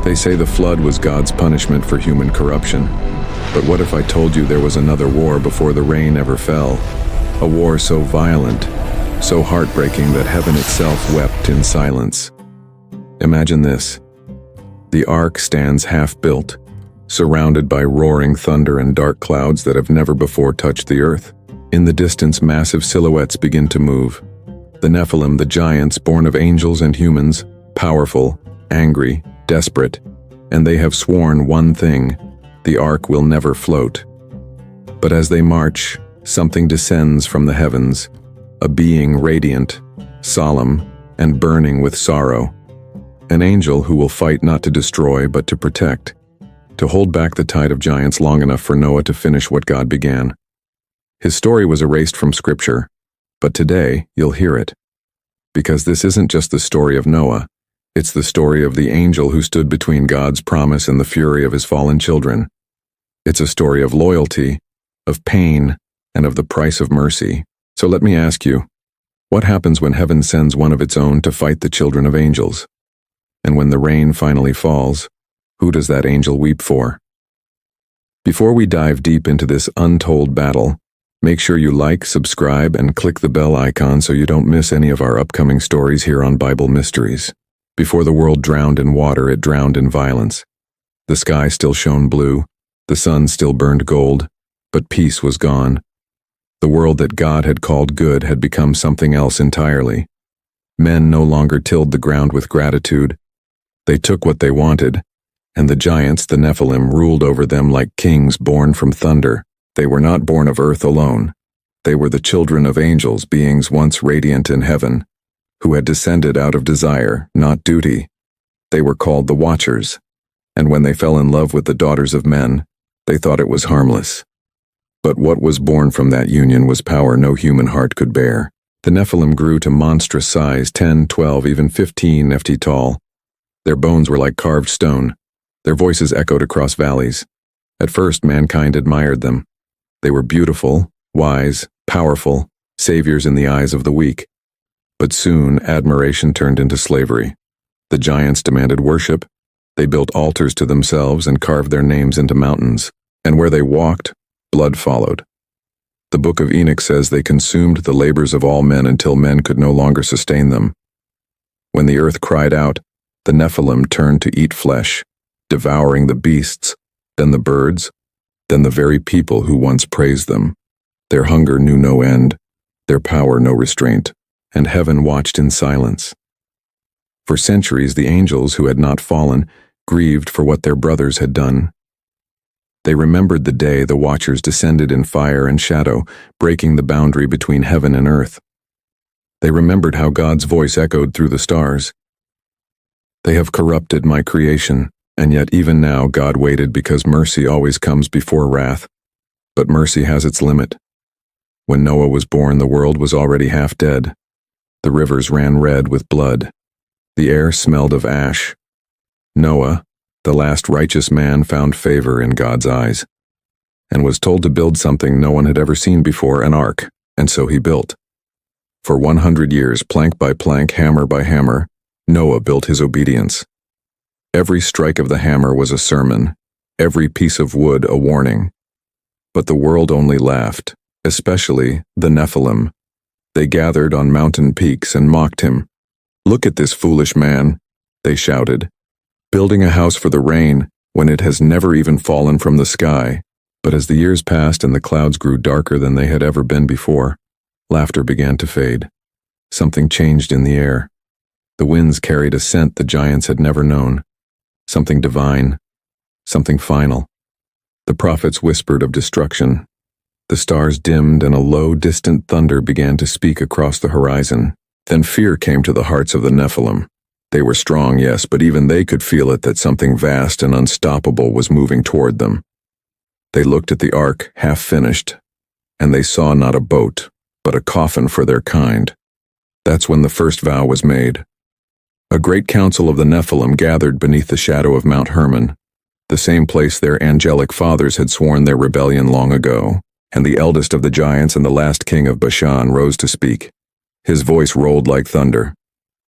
They say the flood was God's punishment for human corruption. But what if I told you there was another war before the rain ever fell? A war so violent, so heartbreaking that heaven itself wept in silence. Imagine this. The ark stands half-built, surrounded by roaring thunder and dark clouds that have never before touched the earth. In the distance, massive silhouettes begin to move. The Nephilim, the giants born of angels and humans, powerful, angry, desperate, and they have sworn one thing: the ark will never float. But as they march, something descends from the heavens, a being radiant, solemn, and burning with sorrow. An angel who will fight not to destroy but to protect, to hold back the tide of giants long enough for Noah to finish what God began. His story was erased from Scripture, but today you'll hear it. Because this isn't just the story of Noah, it's the story of the angel who stood between God's promise and the fury of his fallen children. It's a story of loyalty, of pain, and of the price of mercy. So let me ask you, what happens when heaven sends one of its own to fight the children of angels? And when the rain finally falls, who does that angel weep for? Before we dive deep into this untold battle, make sure you like, subscribe, and click the bell icon so you don't miss any of our upcoming stories here on Bible Mysteries. Before the world drowned in water, it drowned in violence. The sky still shone blue, the sun still burned gold, but peace was gone. The world that God had called good had become something else entirely. Men no longer tilled the ground with gratitude. They took what they wanted, and the giants, the Nephilim, ruled over them like kings born from thunder. They were not born of earth alone. They were the children of angels, beings once radiant in heaven, who had descended out of desire, not duty. They were called the Watchers, and when they fell in love with the daughters of men, they thought it was harmless. But what was born from that union was power no human heart could bear. The Nephilim grew to monstrous size, 10, 12, even 15 ft tall. Their bones were like carved stone. Their voices echoed across valleys. At first, mankind admired them. They were beautiful, wise, powerful, saviors in the eyes of the weak. But soon, admiration turned into slavery. The giants demanded worship. They built altars to themselves and carved their names into mountains. And where they walked, blood followed. The book of Enoch says they consumed the labors of all men until men could no longer sustain them. When the earth cried out, the Nephilim turned to eat flesh, devouring the beasts, then the birds, then the very people who once praised them. Their hunger knew no end, their power no restraint, and heaven watched in silence. For centuries, the angels who had not fallen grieved for what their brothers had done. They remembered the day the Watchers descended in fire and shadow, breaking the boundary between heaven and earth. They remembered how God's voice echoed through the stars. They have corrupted my creation, and yet even now God waited because mercy always comes before wrath. But mercy has its limit. When Noah was born, the world was already half dead. The rivers ran red with blood. The air smelled of ash. Noah, the last righteous man, found favor in God's eyes, and was told to build something no one had ever seen before, an ark, and so he built. For 100 years, plank by plank, hammer by hammer, Noah built his obedience. Every strike of the hammer was a sermon, every piece of wood a warning. But the world only laughed, especially the Nephilim. They gathered on mountain peaks and mocked him. "Look at this foolish man," they shouted, "building a house for the rain when it has never even fallen from the sky." But as the years passed and the clouds grew darker than they had ever been before, laughter began to fade. Something changed in the air. The winds carried a scent the giants had never known. Something divine, something final. The prophets whispered of destruction. The stars dimmed and a low, distant thunder began to speak across the horizon. Then fear came to the hearts of the Nephilim. They were strong, yes, but even they could feel it, that something vast and unstoppable was moving toward them. They looked at the ark, half finished, and they saw not a boat, but a coffin for their kind. That's when the first vow was made. A great council of the Nephilim gathered beneath the shadow of Mount Hermon, the same place their angelic fathers had sworn their rebellion long ago, and the eldest of the giants and the last king of Bashan rose to speak. His voice rolled like thunder.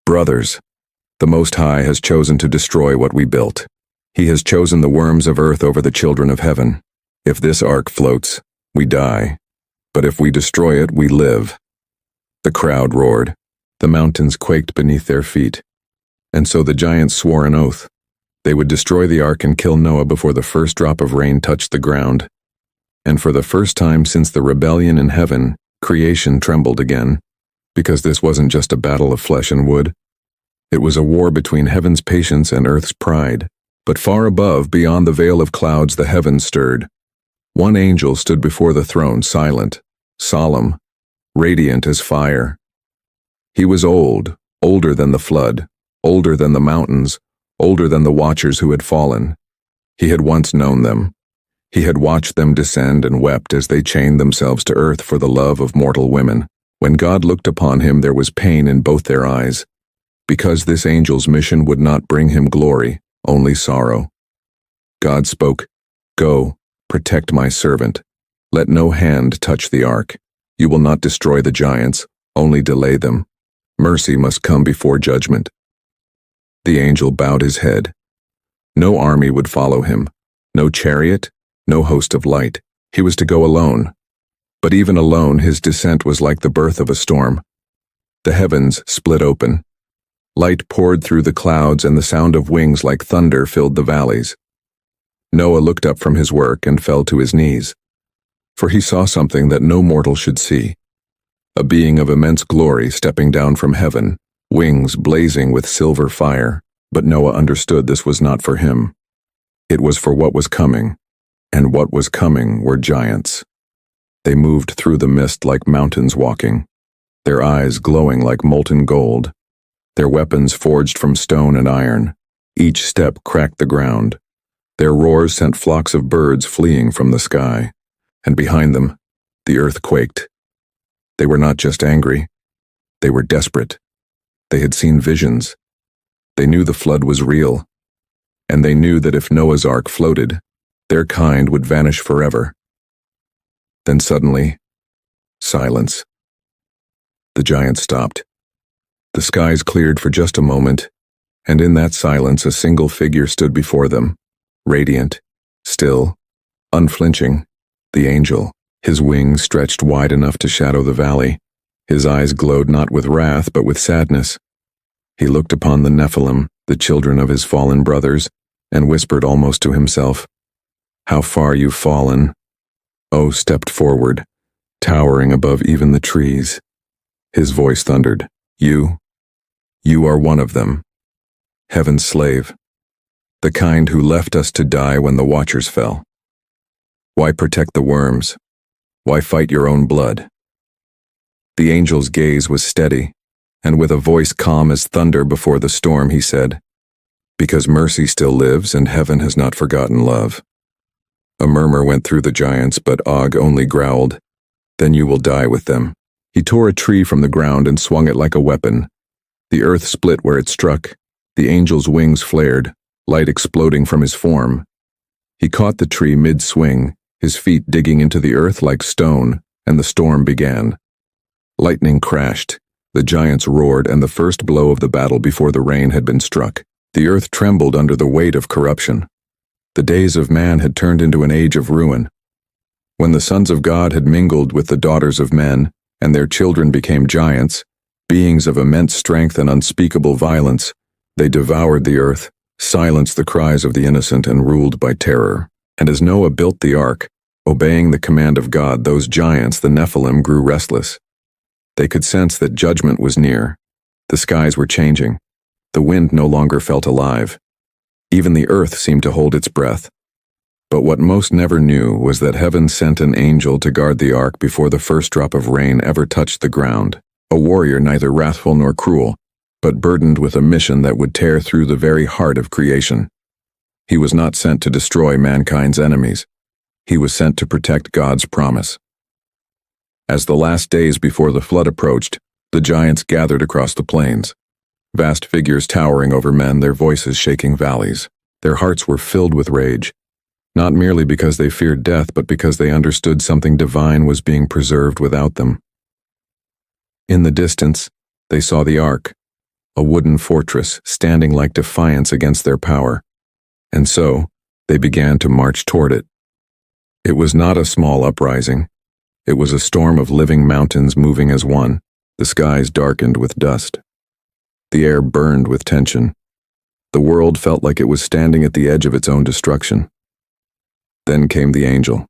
"Brothers, the Most High has chosen to destroy what we built. He has chosen the worms of earth over the children of heaven. If this ark floats, we die. But if we destroy it, we live." The crowd roared. The mountains quaked beneath their feet. And so the giants swore an oath. They would destroy the ark and kill Noah before the first drop of rain touched the ground. And for the first time since the rebellion in heaven, creation trembled again, because this wasn't just a battle of flesh and wood. It was a war between heaven's patience and earth's pride. But far above, beyond the veil of clouds, the heavens stirred. One angel stood before the throne, silent, solemn, radiant as fire. He was old, older than the flood, older than the mountains, older than the watchers who had fallen. He had once known them. He had watched them descend and wept as they chained themselves to earth for the love of mortal women. When God looked upon him, there was pain in both their eyes, because this angel's mission would not bring him glory, only sorrow. God spoke, "Go, protect my servant. Let no hand touch the ark. You will not destroy the giants, only delay them. Mercy must come before judgment." The angel bowed his head. No army would follow him, no chariot, no host of light. He was to go alone. But even alone, his descent was like the birth of a storm. The heavens split open. Light poured through the clouds, and the sound of wings like thunder filled the valleys. Noah looked up from his work and fell to his knees, for he saw something that no mortal should see. A being of immense glory stepping down from heaven, wings blazing with silver fire. But Noah understood this was not for him. It was for what was coming, and what was coming were giants. They moved through the mist like mountains walking, their eyes glowing like molten gold, their weapons forged from stone and iron. Each step cracked the ground. Their roars sent flocks of birds fleeing from the sky, and behind them, the earth quaked. They were not just angry, they were desperate. They had seen visions. They knew the flood was real, and they knew that if Noah's ark floated, their kind would vanish forever. Then suddenly, silence. The giants stopped. The skies cleared for just a moment, and in that silence a single figure stood before them, radiant, still, unflinching, the angel. His wings stretched wide enough to shadow the valley. His eyes glowed not with wrath but with sadness. He looked upon the Nephilim, the children of his fallen brothers, and whispered almost to himself, "How far you've fallen." Oh stepped forward, towering above even the trees. His voice thundered, You are one of them, heaven's slave, the kind who left us to die when the watchers fell. Why protect the worms? Why fight your own blood?" The angel's gaze was steady, and with a voice calm as thunder before the storm, he said, "Because mercy still lives and heaven has not forgotten love." A murmur went through the giants, but Og only growled, "Then you will die with them." He tore a tree from the ground and swung it like a weapon. The earth split where it struck. The angel's wings flared, light exploding from his form. He caught the tree mid-swing, his feet digging into the earth like stone, and the storm began. Lightning crashed, the giants roared, and the first blow of the battle before the rain had been struck. The earth trembled under the weight of corruption. The days of man had turned into an age of ruin. When the sons of God had mingled with the daughters of men, and their children became giants, beings of immense strength and unspeakable violence, they devoured the earth, silenced the cries of the innocent, and ruled by terror. And as Noah built the ark, obeying the command of God, those giants, the Nephilim, grew restless. They could sense that judgment was near. The skies were changing. The wind no longer felt alive. Even the earth seemed to hold its breath. But what most never knew was that heaven sent an angel to guard the ark before the first drop of rain ever touched the ground, a warrior neither wrathful nor cruel, but burdened with a mission that would tear through the very heart of creation. He was not sent to destroy mankind's enemies. He was sent to protect God's promise. As the last days before the flood approached, the giants gathered across the plains. Vast figures towering over men, their voices shaking valleys. Their hearts were filled with rage, not merely because they feared death, but because they understood something divine was being preserved without them. In the distance, they saw the ark, a wooden fortress standing like defiance against their power. And so, they began to march toward it. It was not a small uprising. It was a storm of living mountains moving as one. The skies darkened with dust. The air burned with tension. The world felt like it was standing at the edge of its own destruction. Then came the angel.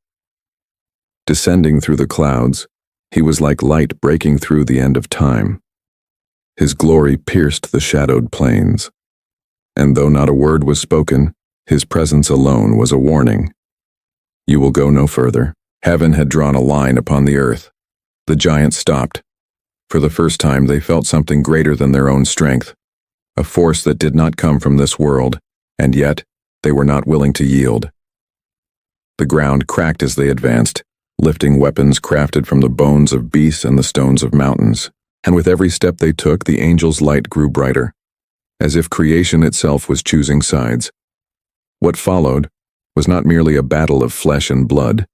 Descending through the clouds, he was like light breaking through the end of time. His glory pierced the shadowed plains. And though not a word was spoken, his presence alone was a warning. You will go no further. Heaven had drawn a line upon the earth. The giants stopped. For the first time they felt something greater than their own strength, a force that did not come from this world, and yet they were not willing to yield. The ground cracked as they advanced, lifting weapons crafted from the bones of beasts and the stones of mountains, and with every step they took the angel's light grew brighter, as if creation itself was choosing sides. What followed was not merely a battle of flesh and blood.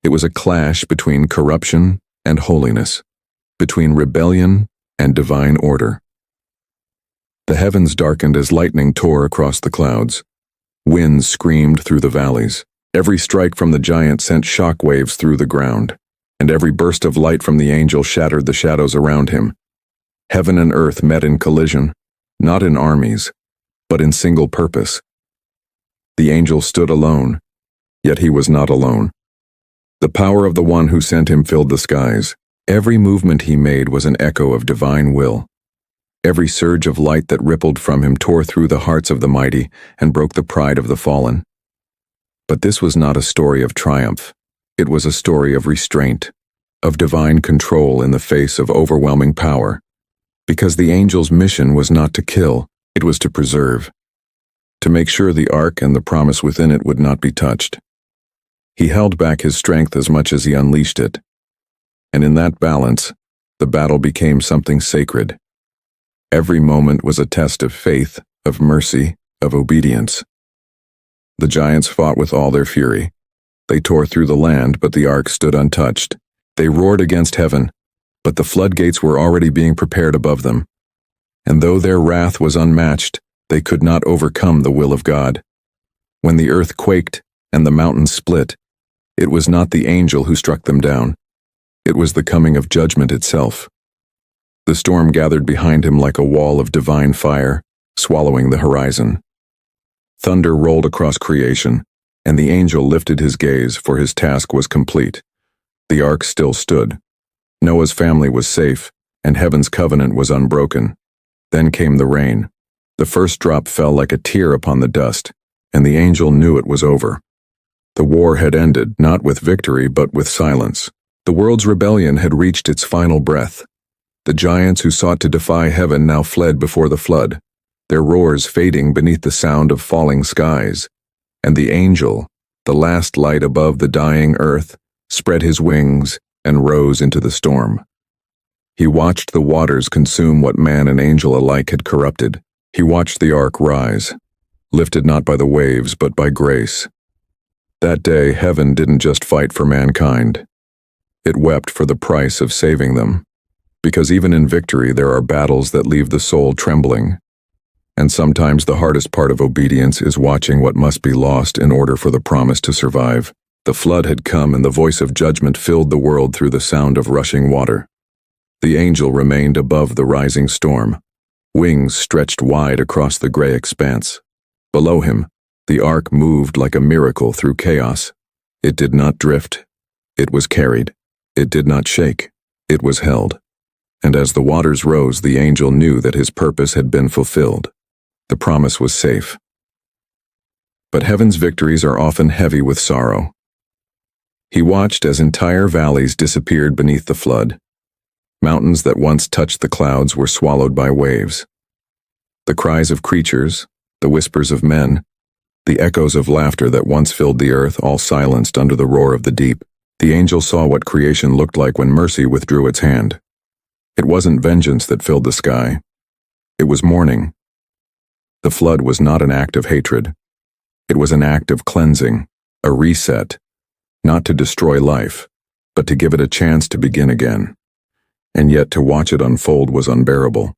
It was a clash between corruption and holiness, between rebellion and divine order. The heavens darkened as lightning tore across the clouds. Winds screamed through the valleys. Every strike from the giant sent shock waves through the ground, and every burst of light from the angel shattered the shadows around him. Heaven and earth met in collision, not in armies, but in single purpose. The angel stood alone, yet he was not alone. The power of the one who sent him filled the skies. Every movement he made was an echo of divine will. Every surge of light that rippled from him tore through the hearts of the mighty and broke the pride of the fallen. But this was not a story of triumph. It was a story of restraint, of divine control in the face of overwhelming power. Because the angel's mission was not to kill, it was to preserve, to make sure the ark and the promise within it would not be touched. He held back his strength as much as he unleashed it. And in that balance, the battle became something sacred. Every moment was a test of faith, of mercy, of obedience. The giants fought with all their fury. They tore through the land, but the ark stood untouched. They roared against heaven, but the floodgates were already being prepared above them. And though their wrath was unmatched, they could not overcome the will of God. When the earth quaked and the mountains split, it was not the angel who struck them down. It was the coming of judgment itself. The storm gathered behind him like a wall of divine fire, swallowing the horizon. Thunder rolled across creation, and the angel lifted his gaze, for his task was complete. The ark still stood. Noah's family was safe, and heaven's covenant was unbroken. Then came the rain. The first drop fell like a tear upon the dust, and the angel knew it was over. The war had ended, not with victory, but with silence. The world's rebellion had reached its final breath. The giants who sought to defy heaven now fled before the flood, their roars fading beneath the sound of falling skies. And the angel, the last light above the dying earth, spread his wings and rose into the storm. He watched the waters consume what man and angel alike had corrupted. He watched the ark rise, lifted not by the waves but by grace. That day, heaven didn't just fight for mankind. It wept for the price of saving them. Because even in victory there are battles that leave the soul trembling. And sometimes the hardest part of obedience is watching what must be lost in order for the promise to survive. The flood had come and the voice of judgment filled the world through the sound of rushing water. The angel remained above the rising storm, wings stretched wide across the gray expanse. Below him, the ark moved like a miracle through chaos. It did not drift. It was carried. It did not shake. It was held. And as the waters rose, the angel knew that his purpose had been fulfilled. The promise was safe. But heaven's victories are often heavy with sorrow. He watched as entire valleys disappeared beneath the flood. Mountains that once touched the clouds were swallowed by waves. The cries of creatures, the whispers of men, the echoes of laughter that once filled the earth, all silenced under the roar of the deep. The angel saw what creation looked like when mercy withdrew its hand. It wasn't vengeance that filled the sky. It was mourning. The flood was not an act of hatred. It was an act of cleansing, a reset, not to destroy life, but to give it a chance to begin again. And yet to watch it unfold was unbearable,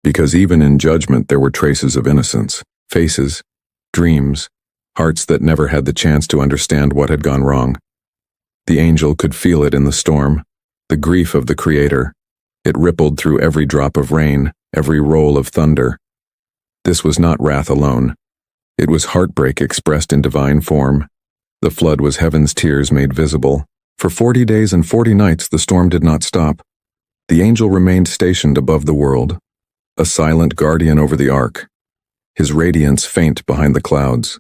because even in judgment there were traces of innocence, faces, dreams, hearts that never had the chance to understand what had gone wrong. The angel could feel it in the storm, the grief of the Creator. It rippled through every drop of rain, every roll of thunder. This was not wrath alone. It was heartbreak expressed in divine form. The flood was heaven's tears made visible. For 40 days and 40 nights the storm did not stop. The angel remained stationed above the world, a silent guardian over the ark, his radiance faint behind the clouds.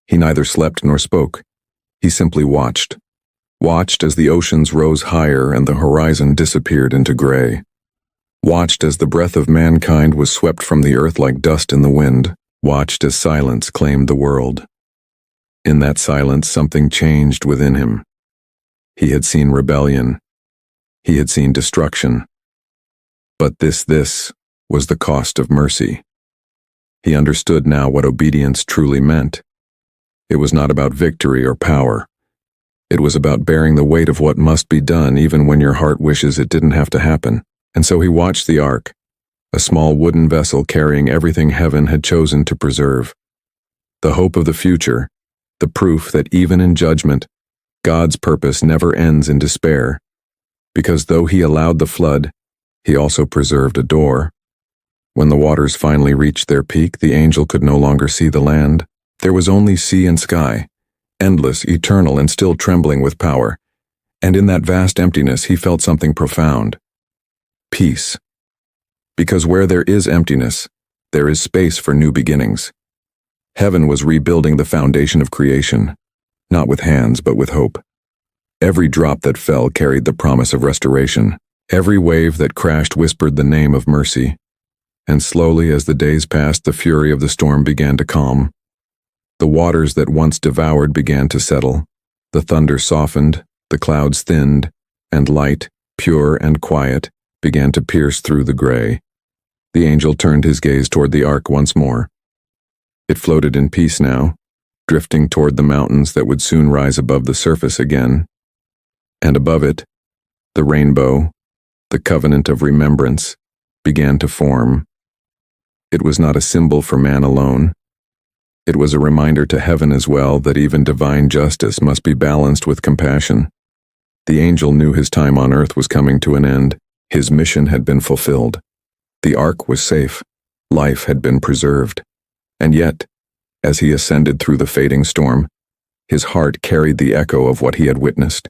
He neither slept nor spoke. He simply watched as the oceans rose higher and the horizon disappeared into gray. Watched as the breath of mankind was swept from the earth like dust in the wind. Watched as silence claimed the world. In that silence, something changed within him. He had seen rebellion. He had seen destruction. But this was the cost of mercy. He understood now what obedience truly meant. It was not about victory or power. It was about bearing the weight of what must be done even when your heart wishes it didn't have to happen. And so he watched the ark, a small wooden vessel carrying everything heaven had chosen to preserve. The hope of the future, the proof that even in judgment, God's purpose never ends in despair. Because though he allowed the flood, he also preserved a door. When the waters finally reached their peak, the angel could no longer see the land. There was only sea and sky, endless, eternal, and still trembling with power. And in that vast emptiness, he felt something profound. Peace. Because where there is emptiness, there is space for new beginnings. Heaven was rebuilding the foundation of creation, not with hands but with hope. Every drop that fell carried the promise of restoration. Every wave that crashed whispered the name of mercy. And slowly, as the days passed, the fury of the storm began to calm. The waters that once devoured began to settle. The thunder softened, the clouds thinned, and light, pure and quiet, began to pierce through the gray. The angel turned his gaze toward the ark once more. It floated in peace now, drifting toward the mountains that would soon rise above the surface again. And above it, the rainbow, the covenant of remembrance, began to form. It was not a symbol for man alone. It was a reminder to heaven as well that even divine justice must be balanced with compassion. The angel knew his time on earth was coming to an end. His mission had been fulfilled. The ark was safe. Life had been preserved. And yet, as he ascended through the fading storm, his heart carried the echo of what he had witnessed.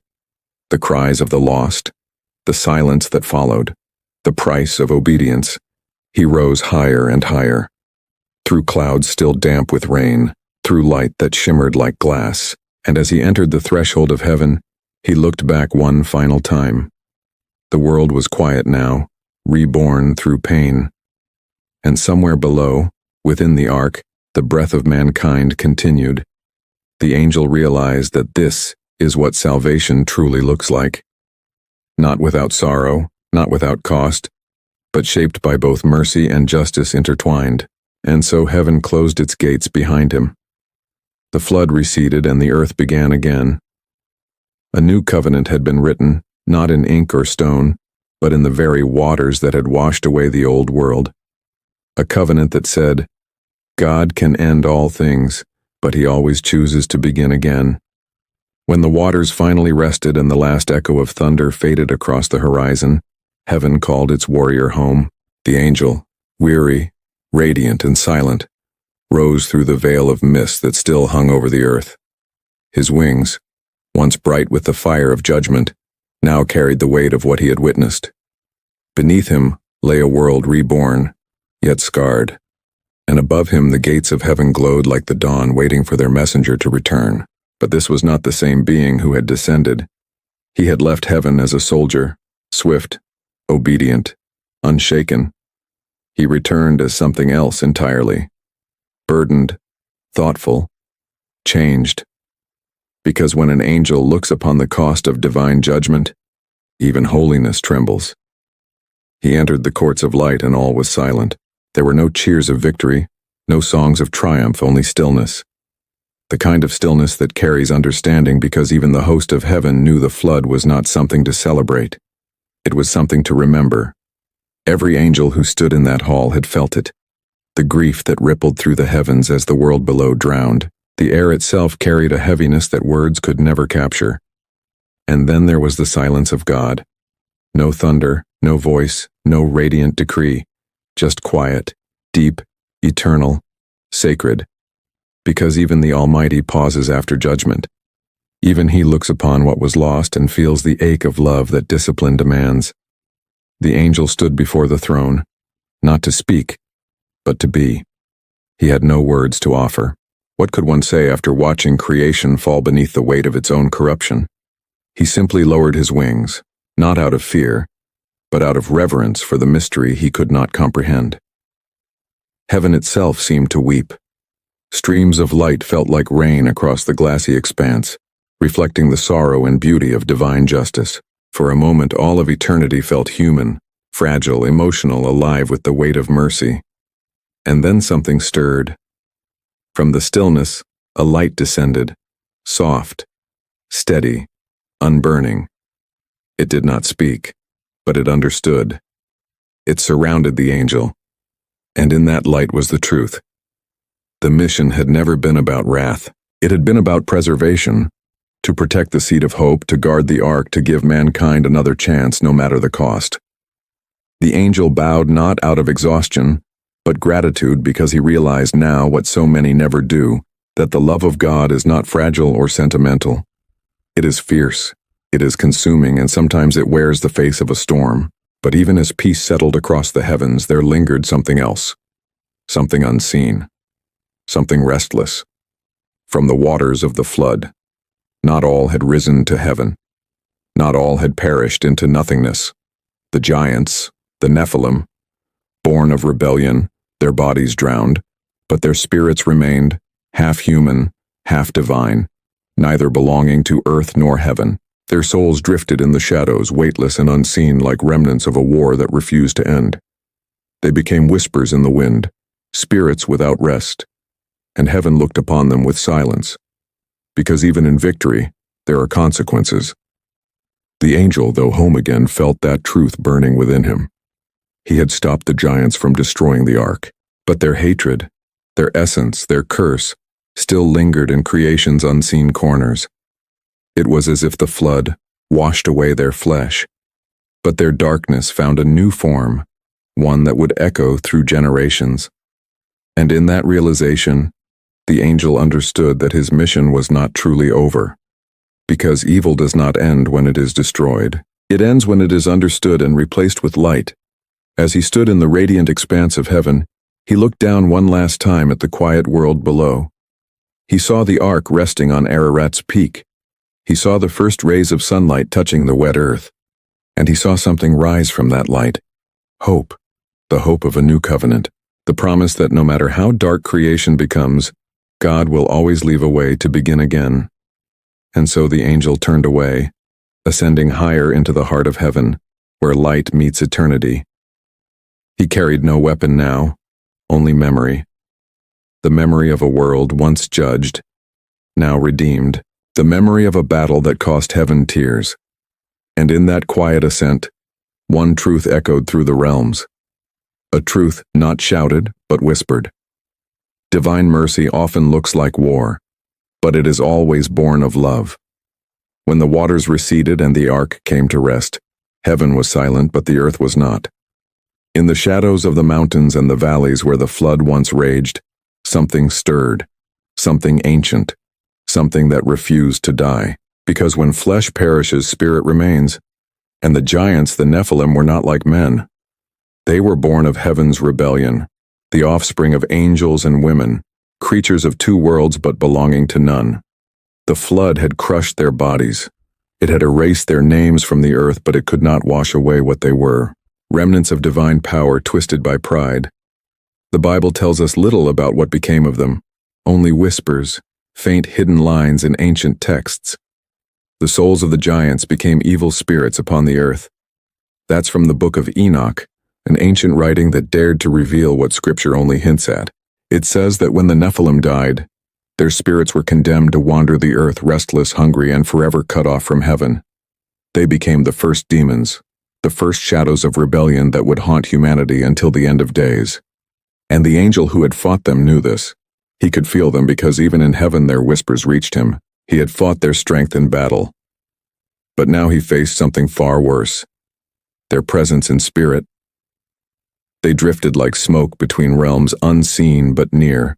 The cries of the lost, the silence that followed, the price of obedience. He rose higher and higher, through clouds still damp with rain, through light that shimmered like glass, and as he entered the threshold of heaven, he looked back one final time. The world was quiet now, reborn through pain. And somewhere below, within the ark, the breath of mankind continued. The angel realized that this is what salvation truly looks like. Not without sorrow, not without cost, but shaped by both mercy and justice intertwined. And so heaven closed its gates behind him. The flood receded and the earth began again. A new covenant had been written, not in ink or stone, but in the very waters that had washed away the old world. A covenant that said, God can end all things, but he always chooses to begin again. When the waters finally rested and the last echo of thunder faded across the horizon, heaven called its warrior home. The angel, weary, radiant and silent, rose through the veil of mist that still hung over the earth. His wings, once bright with the fire of judgment, now carried the weight of what he had witnessed. Beneath him lay a world reborn, yet scarred, and above him the gates of heaven glowed like the dawn waiting for their messenger to return. But this was not the same being who had descended. He had left heaven as a soldier, swift, obedient, unshaken. He returned as something else entirely, burdened, thoughtful, changed. Because when an angel looks upon the cost of divine judgment, even holiness trembles. He entered the courts of light and all was silent. There were no cheers of victory, no songs of triumph, only stillness. The kind of stillness that carries understanding because even the host of heaven knew the flood was not something to celebrate. It was something to remember. Every angel who stood in that hall had felt it. The grief that rippled through the heavens as the world below drowned, The air itself carried a heaviness that words could never capture. And then there was the silence of God. No thunder, no voice, no radiant decree, just quiet, deep, eternal, sacred. Because even the Almighty pauses after judgment. Even He looks upon what was lost and feels the ache of love that discipline demands. The angel stood before the throne, not to speak, but to be. He had no words to offer. What could one say after watching creation fall beneath the weight of its own corruption? He simply lowered his wings, not out of fear, but out of reverence for the mystery he could not comprehend. Heaven itself seemed to weep. Streams of light felt like rain across the glassy expanse, reflecting the sorrow and beauty of divine justice. For a moment, all of eternity felt human, fragile, emotional, alive with the weight of mercy. And then something stirred. From the stillness, a light descended, soft, steady, unburning. It did not speak, but it understood. It surrounded the angel, and in that light was the truth. The mission had never been about wrath. It had been about preservation, to protect the seed of hope, to guard the ark, to give mankind another chance no matter the cost. The angel bowed not out of exhaustion, but gratitude, because he realized now what so many never do, that the love of God is not fragile or sentimental. It is fierce, it is consuming, and sometimes it wears the face of a storm. But even as peace settled across the heavens, there lingered something else, something unseen, something restless. From the waters of the flood, not all had risen to heaven. Not all had perished into nothingness. The giants, the Nephilim, born of rebellion, their bodies drowned, but their spirits remained, half human, half divine, neither belonging to earth nor heaven. Their souls drifted in the shadows, weightless and unseen, like remnants of a war that refused to end. They became whispers in the wind, spirits without rest, and heaven looked upon them with silence. Because even in victory, there are consequences. The angel, though home again, felt that truth burning within him. He had stopped the giants from destroying the ark, but their hatred, their essence, their curse, still lingered in creation's unseen corners. It was as if the flood washed away their flesh, but their darkness found a new form, one that would echo through generations. And in that realization, the angel understood that his mission was not truly over. Because evil does not end when it is destroyed. It ends when it is understood and replaced with light. As he stood in the radiant expanse of heaven, he looked down one last time at the quiet world below. He saw the ark resting on Ararat's peak. He saw the first rays of sunlight touching the wet earth. And he saw something rise from that light. Hope. The hope of a new covenant. The promise that no matter how dark creation becomes, God will always leave a way to begin again. And so the angel turned away, ascending higher into the heart of heaven, where light meets eternity. He carried no weapon now, only memory. The memory of a world once judged, now redeemed. The memory of a battle that cost heaven tears. And in that quiet ascent, one truth echoed through the realms. A truth not shouted, but whispered. Divine mercy often looks like war, but it is always born of love. When the waters receded and the ark came to rest, heaven was silent, but the earth was not. In the shadows of the mountains and the valleys where the flood once raged, something stirred, something ancient, something that refused to die. Because when flesh perishes, spirit remains. And the giants, the Nephilim, were not like men. They were born of heaven's rebellion, the offspring of angels and women, creatures of two worlds but belonging to none. The flood had crushed their bodies. It had erased their names from the earth, but it could not wash away what they were. Remnants of divine power twisted by pride. The Bible tells us little about what became of them, only whispers, faint hidden lines in ancient texts. The souls of the giants became evil spirits upon the earth. That's from the book of Enoch, an ancient writing that dared to reveal what Scripture only hints at. It says that when the Nephilim died, their spirits were condemned to wander the earth restless, hungry, and forever cut off from heaven. They became the first demons, the first shadows of rebellion that would haunt humanity until the end of days. And the angel who had fought them knew this. He could feel them because even in heaven their whispers reached him. He had fought their strength in battle. But now he faced something far worse. Their presence in spirit. They drifted like smoke between realms unseen but near.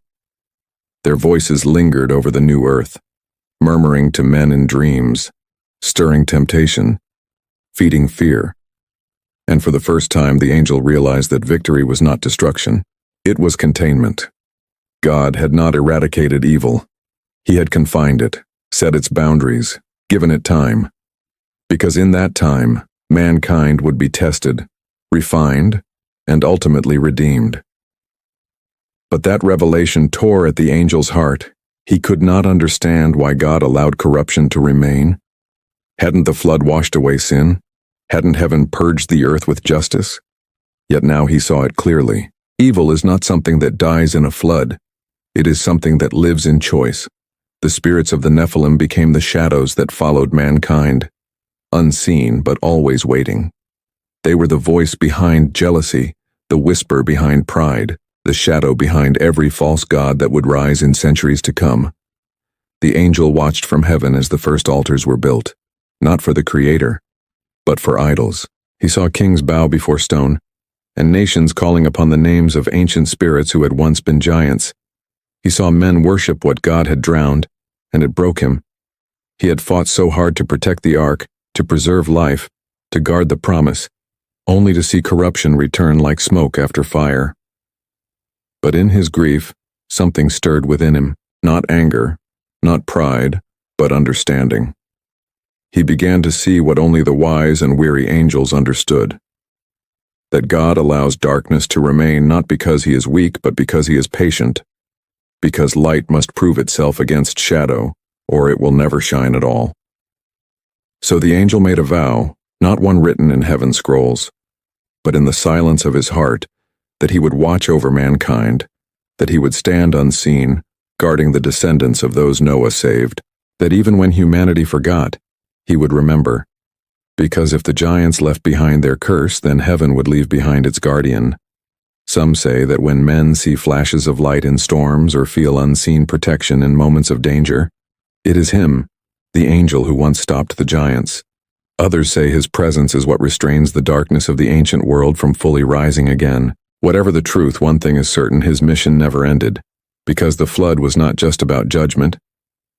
Their voices lingered over the new earth, murmuring to men in dreams, stirring temptation, feeding fear. And for the first time the angel realized that victory was not destruction. It was containment. God had not eradicated evil. He had confined it, set its boundaries, given it time. Because in that time, mankind would be tested, refined, and ultimately redeemed. But that revelation tore at the angel's heart. He could not understand why God allowed corruption to remain. Hadn't the flood washed away sin? Hadn't heaven purged the earth with justice? Yet now he saw it clearly. Evil is not something that dies in a flood. It is something that lives in choice. The spirits of the Nephilim became the shadows that followed mankind, unseen but always waiting. They were the voice behind jealousy, the whisper behind pride, the shadow behind every false god that would rise in centuries to come. The angel watched from heaven as the first altars were built, not for the Creator, but for idols. He saw kings bow before stone, and nations calling upon the names of ancient spirits who had once been giants. He saw men worship what God had drowned, and it broke him. He had fought so hard to protect the ark, to preserve life, to guard the promise, only to see corruption return like smoke after fire. But in his grief, something stirred within him, not anger, not pride, but understanding. He began to see what only the wise and weary angels understood. That God allows darkness to remain not because he is weak, but because he is patient. Because light must prove itself against shadow, or it will never shine at all. So the angel made a vow, not one written in heaven's scrolls, but in the silence of his heart, that he would watch over mankind, that he would stand unseen, guarding the descendants of those Noah saved, that even when humanity forgot, he would remember. Because if the giants left behind their curse, then heaven would leave behind its guardian. Some say that when men see flashes of light in storms or feel unseen protection in moments of danger, it is him, the angel who once stopped the giants. Others say his presence is what restrains the darkness of the ancient world from fully rising again. Whatever the truth, one thing is certain: his mission never ended. Because the flood was not just about judgment,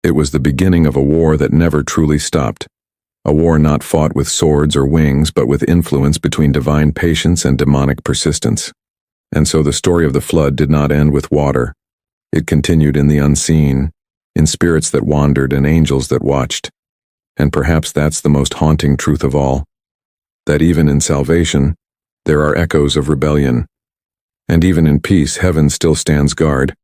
it was the beginning of a war that never truly stopped. A war not fought with swords or wings, but with influence between divine patience and demonic persistence. And so the story of the flood did not end with water. It continued in the unseen, in spirits that wandered and angels that watched. And perhaps that's the most haunting truth of all, that even in salvation, there are echoes of rebellion. And even in peace, heaven still stands guard,